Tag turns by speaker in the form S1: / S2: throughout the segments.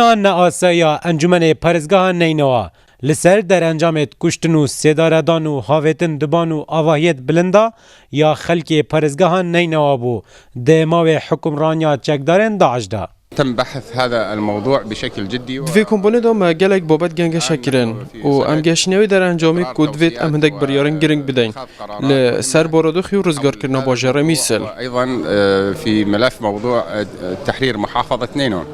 S1: ناسایا انجمن پرزگاه نینوا لسر در انجامت کشتن و سیداردان و هاویتن دبان و آواهیت بلندا یا خلق پرزگاه نینوا بو دماوی حکمرانیا چکدارن داعش دا.
S2: تم بحث هذا الموضوع بشكل جدي
S3: دوی کمپانی دام گلک بابت گنگ شکرن و ام گشنوی در انجامی کودویت ام هندک بریارن گرنگ بدین لسر بارادو خیو رزگار کرنا باجر میسل
S2: ايضا في ملف موضوع تحرير محافظة نينوى.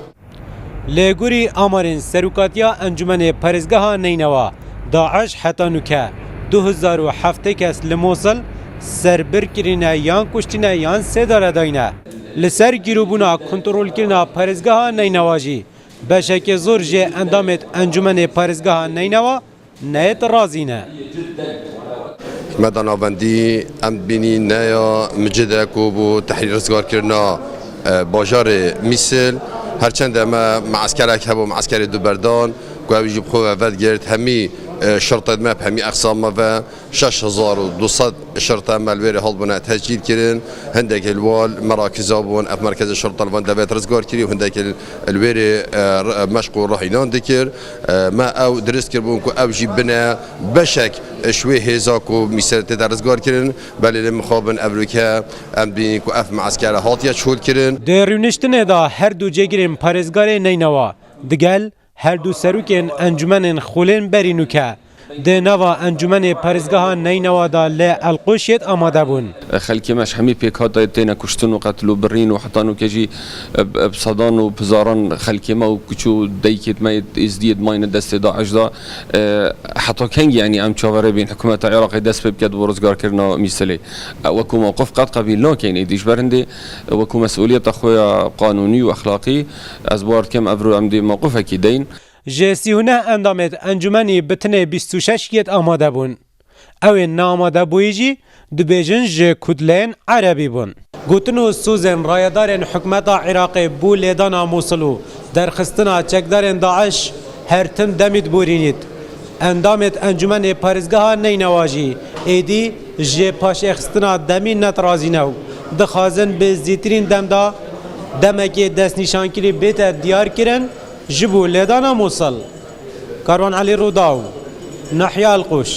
S1: لگوری آمارین سروکاتیا انجمن پرزگاه نینوا داعش حتی نوکه 2007 کس لموصل سربر کرینه یان کشتینه یان سیداره داینه لسر گیروبونا کنترول کرنا پرزگاه نینواجی بشک زور جه اندامت انجمن پرزگاه نینوا نیت رازینه
S4: مدن آوندی ام بینی نیا مجده کوبو تحریر رزگار کرنا باجار میسل هرچند اما معسكرك هبو معسكر دوبردان قاعد يجيب خوه فاد جرت همي شرطة ماب همي أقسام ما 6200 شرطة مالويري هالبنا تسجيل كرين هندك الوال مراكز أبون أف مركز الشرطة الفان دفعت رزقار كري وهندك الويري مشقو روح ينان ذكر ما أو درس كربون كو أو جيب بنا بشك شوي هزاكو مثال تدار رزقار كرين بل المخابن أمريكا أم بين كو أف معسكر هاتيا شهود كرين
S1: درونشتنه دا هر دو جگرین پرزگار نینوا دگل هر دو سروکن انجمن خولین برینوکه ده نوا انجمن پرزگاه نینوا دا ل القوشیت آماده بون
S5: خلکی مش همی پیکات داید تینا کشتن و قتل و برین و حتانو کجی بصدان و بزاران خلکی ما و کچو دیکت ما ازدید ماین دست داعش دا حتی کنگ یعنی ام چاوره بین حکومت عراق دست بکد و روزگار کرنا میسلی وکو موقف قد قبیل ناکین ایدیش برنده وکو مسئولیت خویا قانونی و اخلاقی از بارد کم افرو امدی موقف اکی دین
S1: جسیونه اندامت انجمنی بتنه 26 یت آماده بون او ناماده بویجی دبیجن ج کدلین عربی بون گوتنو سوزن رایدارن حکمت عراق بو لیدانا موصلو در خستنا چکدارن داعش هر تم دمید بورینید اندامت انجمن پرزگاه نینواجی ایدی ج پاش اخستنا دمی نترازینو دخازن به زیترین دمدا دمکی دست نشانکری بیت دیار کرن جبو لدانا موصل كاروان علي روداو نحيا القوش